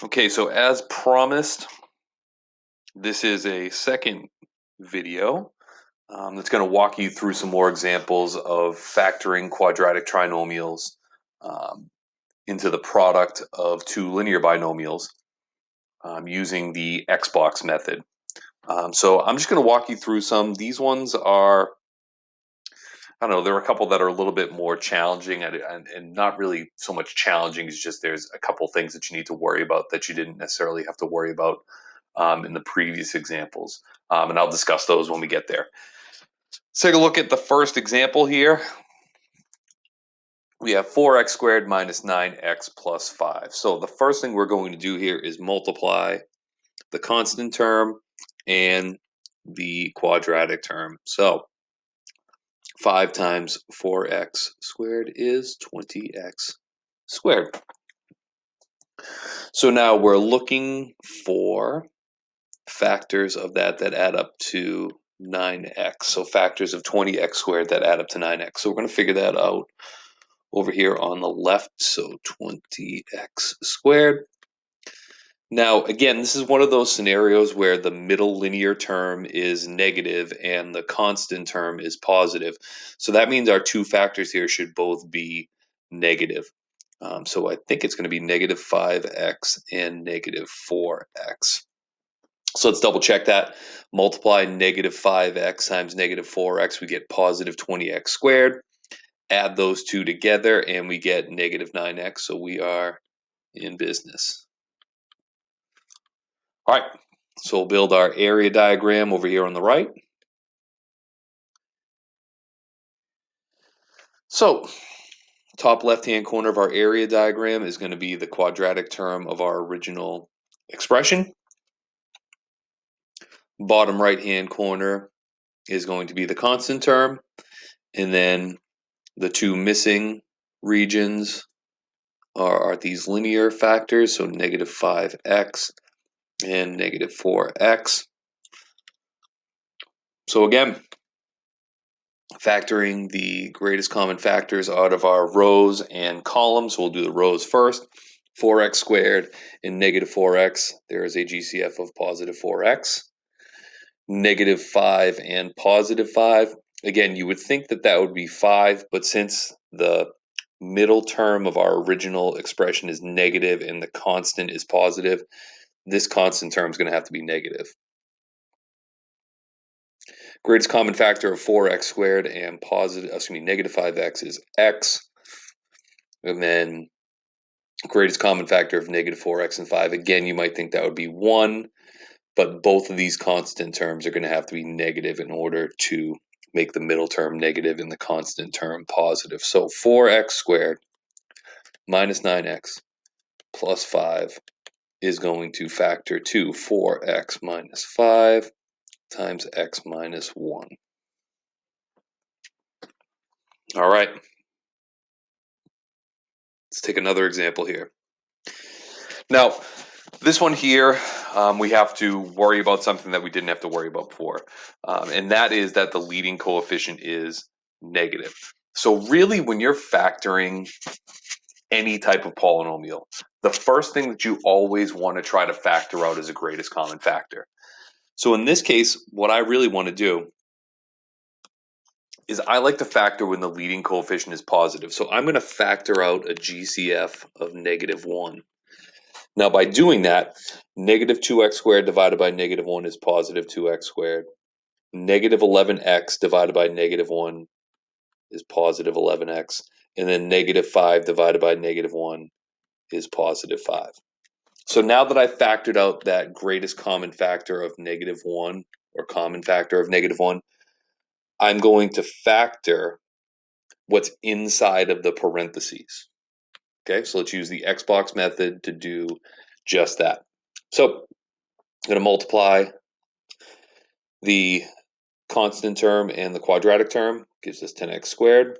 Okay, so as promised, this is a second video that's going to walk you through some more examples of factoring quadratic trinomials um, into the product of two linear binomials using the Xbox method. So I'm just going to walk you through some. These ones are, I don't know, there are a couple that are a little bit more challenging and not really so much challenging. It's just there's a couple things that you need to worry about that you didn't necessarily have to worry about in the previous examples. And I'll discuss those when we get there. Let's take a look at the first example here. We have 4x squared minus 9x plus 5. So the first thing we're going to do here is multiply the constant term and the quadratic term. So 5 times 4x squared is 20x squared. So now we're looking for factors of that add up to 9x. So factors of 20x squared that add up to 9x. So we're going to figure that out over here on the left. So 20x squared. Now, again, this is one of those scenarios where the middle linear term is negative and the constant term is positive. So that means our two factors here should both be negative. So I think it's going to be negative 5x and negative 4x. So let's double check that. Multiply negative 5x times negative 4x, we get positive 20x squared. Add those two together and we get negative 9x. So we are in business. All right, so we'll build our area diagram over here on the right. So top left-hand corner of our area diagram is going to be the quadratic term of our original expression. Bottom right-hand corner is going to be the constant term. And then the two missing regions are these linear factors, so negative 5x and negative 4x. So again, factoring the greatest common factors out of our rows and columns. We'll do the rows first. 4x squared and negative 4x. There is a GCF of positive 4x. Negative 5 and positive 5. Again, you would think that that would be 5, but since the middle term of our original expression is negative and the constant is positive, this constant term is going to have to be negative. Greatest common factor of 4x squared and negative 5x is x. And then greatest common factor of negative 4x and 5, again, you might think that would be 1, but both of these constant terms are going to have to be negative in order to make the middle term negative and the constant term positive. So 4x squared minus 9x plus 5 is going to factor to 4x minus 5 times x minus 1. All right. Let's take another example here. Now, this one here, we have to worry about something that we didn't have to worry about before, and that is that the leading coefficient is negative. So really, when you're factoring any type of polynomial, the first thing that you always want to try to factor out is a greatest common factor. So in this case, what I really want to do is I like to factor when the leading coefficient is positive. So I'm going to factor out a GCF of negative 1. Now, by doing that, negative 2x squared divided by negative 1 is positive 2x squared. Negative 11x divided by negative 1 is positive 11x. And then negative 5 divided by negative 1 is positive 5. So now that I've factored out that greatest common factor of negative 1, or common factor of negative 1, I'm going to factor what's inside of the parentheses. Okay, so let's use the Xbox method to do just that. So I'm going to multiply the constant term and the quadratic term, gives us 10x squared.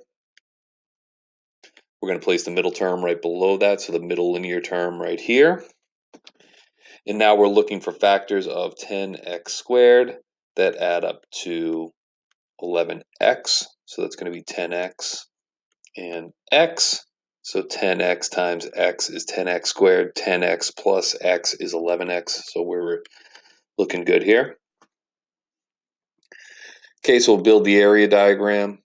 We're going to place the middle term right below that, so the middle linear term right here. And now we're looking for factors of 10x squared that add up to 11x. So that's going to be 10x and x. So 10x times x is 10x squared. 10x plus x is 11x. So we're looking good here. Okay, so we'll build the area diagram.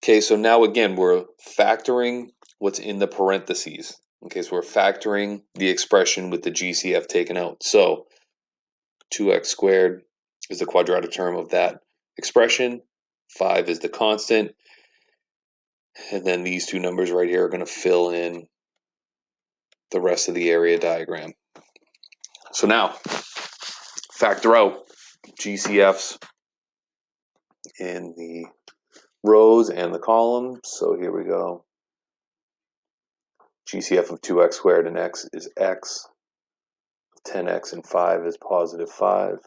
Okay, so now again, we're factoring what's in the parentheses. Okay, so we're factoring the expression with the GCF taken out. So 2x squared is the quadratic term of that expression. 5 is the constant. And then these two numbers right here are going to fill in the rest of the area diagram. So now, factor out GCFs in the rows and the columns. So here we go. GCF of 2x squared and x is x. 10x and 5 is positive 5.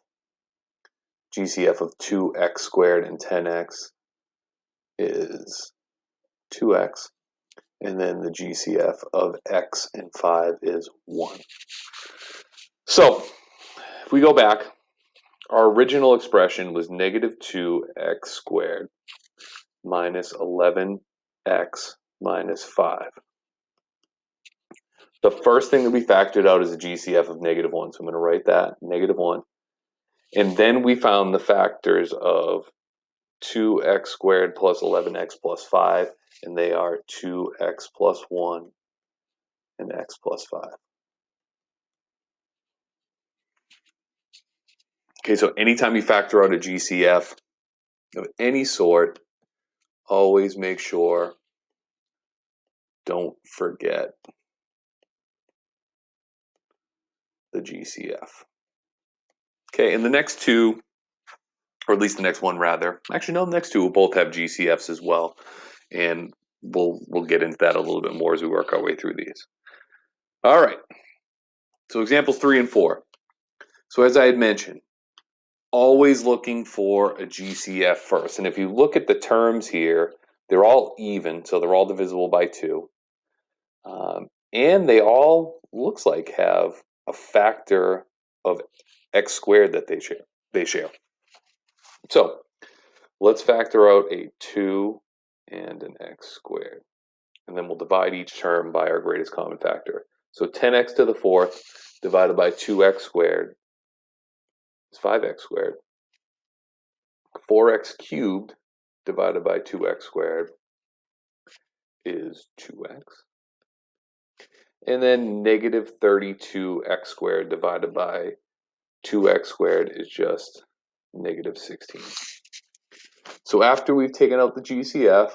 GCF of 2x squared and 10x is 2x. And then the GCF of x and 5 is 1. So, if we go back, our original expression was negative 2x squared minus 11x minus 5. The first thing that we factored out is a GCF of negative 1. So I'm going to write that, negative 1. And then we found the factors of 2x squared plus 11x plus 5. And they are 2x plus 1 and x plus 5. Okay, so anytime you factor out a GCF of any sort, always make sure, don't forget the GCF. Okay, and the next two, or at least the next one rather, actually no, the next two will both have GCFs as well. And we'll get into that a little bit more as we work our way through these. All right, so examples 3 and 4. So as I had mentioned, always looking for a GCF first. And if you look at the terms here, they're all even, so they're all divisible by 2. And they all, looks like, have a factor of x squared that they share. So let's factor out a 2 and an x squared. And then we'll divide each term by our greatest common factor. So 10x to the 4th divided by 2x squared is 5x squared. 4x cubed divided by 2x squared is 2x. And then negative 32x squared divided by 2x squared is just negative 16. So after we've taken out the GCF,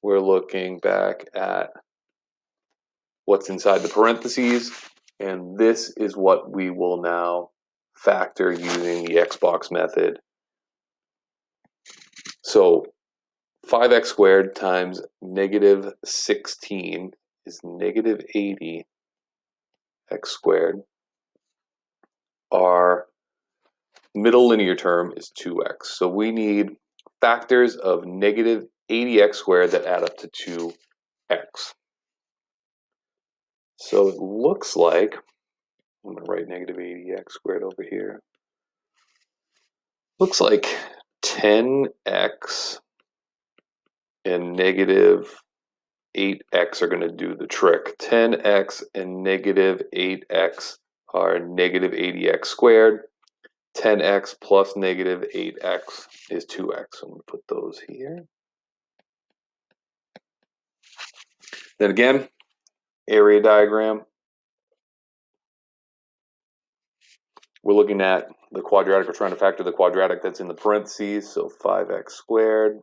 we're looking back at what's inside the parentheses, and this is what we will now factor using the Xbox method. So 5x squared times negative 16 is negative 80x squared. Our middle linear term is 2x. So we need factors of negative 80x squared that add up to 2x. So it looks like, I'm going to write negative 80x squared over here. Looks like 10x and negative 8x are going to do the trick. 10x and negative 8x are negative 80x squared. 10x plus negative 8x is 2x. So I'm going to put those here. Then again, area diagram. We're looking at the quadratic. We're trying to factor the quadratic that's in the parentheses. So 5x squared,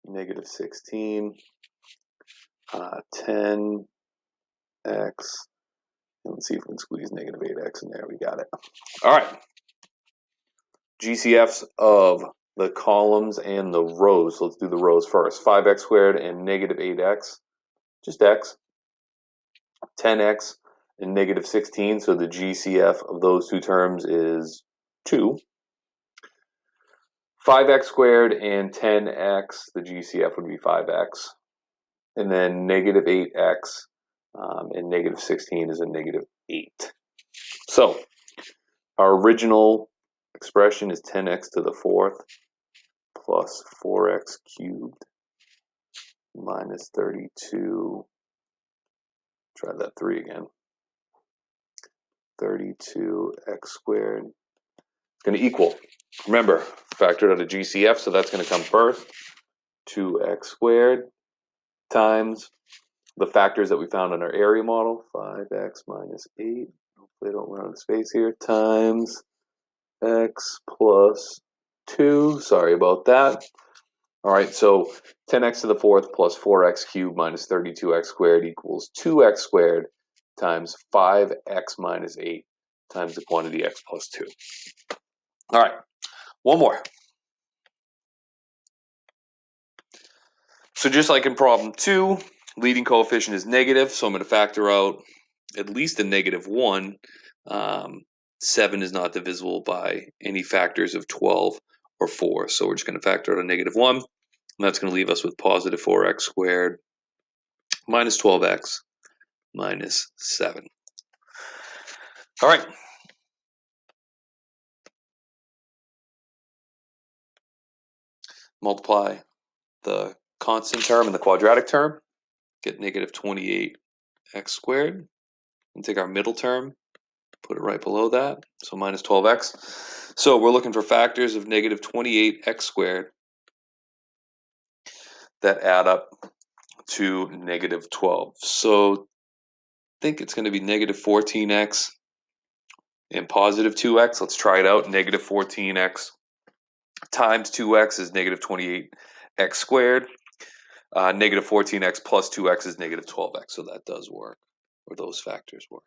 negative 16, 10x. Let's see if we can squeeze negative 8x in there. We got it. All right. GCFs of the columns and the rows. So let's do the rows first. 5x squared and negative 8x, just x. 10x and negative 16. So the GCF of those two terms is 2. 5x squared and 10x, the GCF would be 5x. And then negative 8x and negative 16 is a negative 8. So our original expression is 10x to the 4th plus 4x cubed minus 32, try that 3 again, 32x squared. It's going to equal, remember, factored out of GCF, so that's going to come first, 2x squared times the factors that we found in our area model, 5x minus 8, hopefully I don't run out of space here, times x plus 2, sorry about that. All right, so 10x to the fourth plus 4x cubed minus 32x squared equals 2x squared times 5x minus 8 times the quantity x plus 2. All right, one more. So just like in problem 2, leading coefficient is negative, so I'm going to factor out at least a negative 1. 7 is not divisible by any factors of 12 or 4, so we're just going to factor out a negative 1, and that's going to leave us with positive 4x squared minus 12x minus 7. All right. Multiply the constant term and the quadratic term, get negative 28x squared, and take our middle term, put it right below that, so minus 12x. So we're looking for factors of negative 28x squared that add up to negative 12. So I think it's going to be negative 14x and positive 2x. Let's try it out. Negative 14x times 2x is negative 28x squared. Negative 14x plus 2x is negative 12x. So that does work, or those factors work.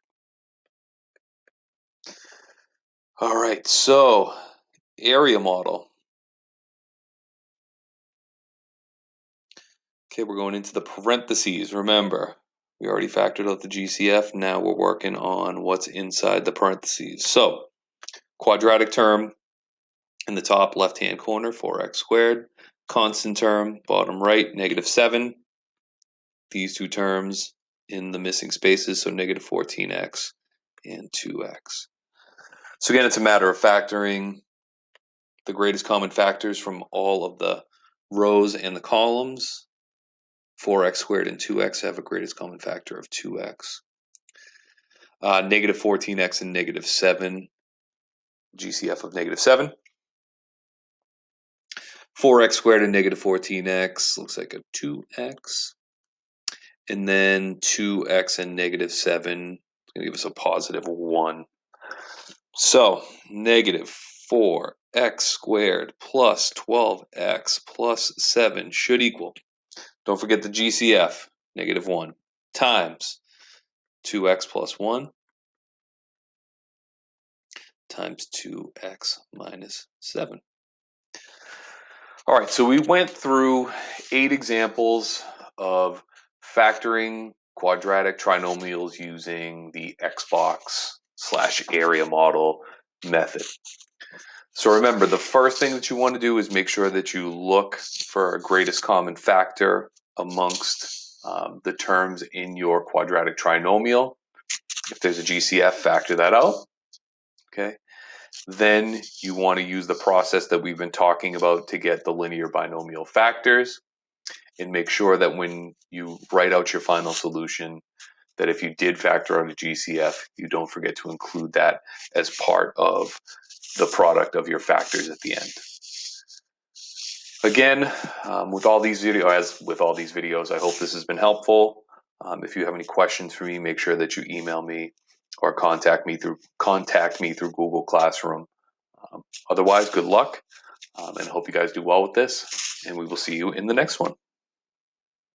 All right, so area model. Okay, we're going into the parentheses. Remember, we already factored out the GCF. Now we're working on what's inside the parentheses. So quadratic term in the top left-hand corner, 4x squared. Constant term, bottom right, negative 7. These two terms in the missing spaces, so negative 14x and 2x. So again, it's a matter of factoring the greatest common factors from all of the rows and the columns. 4x squared and 2x have a greatest common factor of 2x. Negative 14x and negative 7, GCF of negative 7. 4x squared and negative 14x looks like a 2x. And then 2x and negative 7 is going to give us a positive 1. So negative 4x squared plus 12x plus 7 should equal, don't forget the GCF, negative 1, times 2x plus 1 times 2x minus 7. All right, so we went through 8 examples of factoring quadratic trinomials using the Xbox/area model method. So remember, the first thing that you want to do is make sure that you look for a greatest common factor amongst the terms in your quadratic trinomial. If there's a GCF, factor that out. Okay. Then you want to use the process that we've been talking about to get the linear binomial factors, and make sure that when you write out your final solution, that if you did factor out a GCF, you don't forget to include that as part of the product of your factors at the end. Again, with all these videos, I hope this has been helpful. If you have any questions for me, make sure that you email me or contact me through Google Classroom. Otherwise, good luck, and hope you guys do well with this, and we will see you in the next one.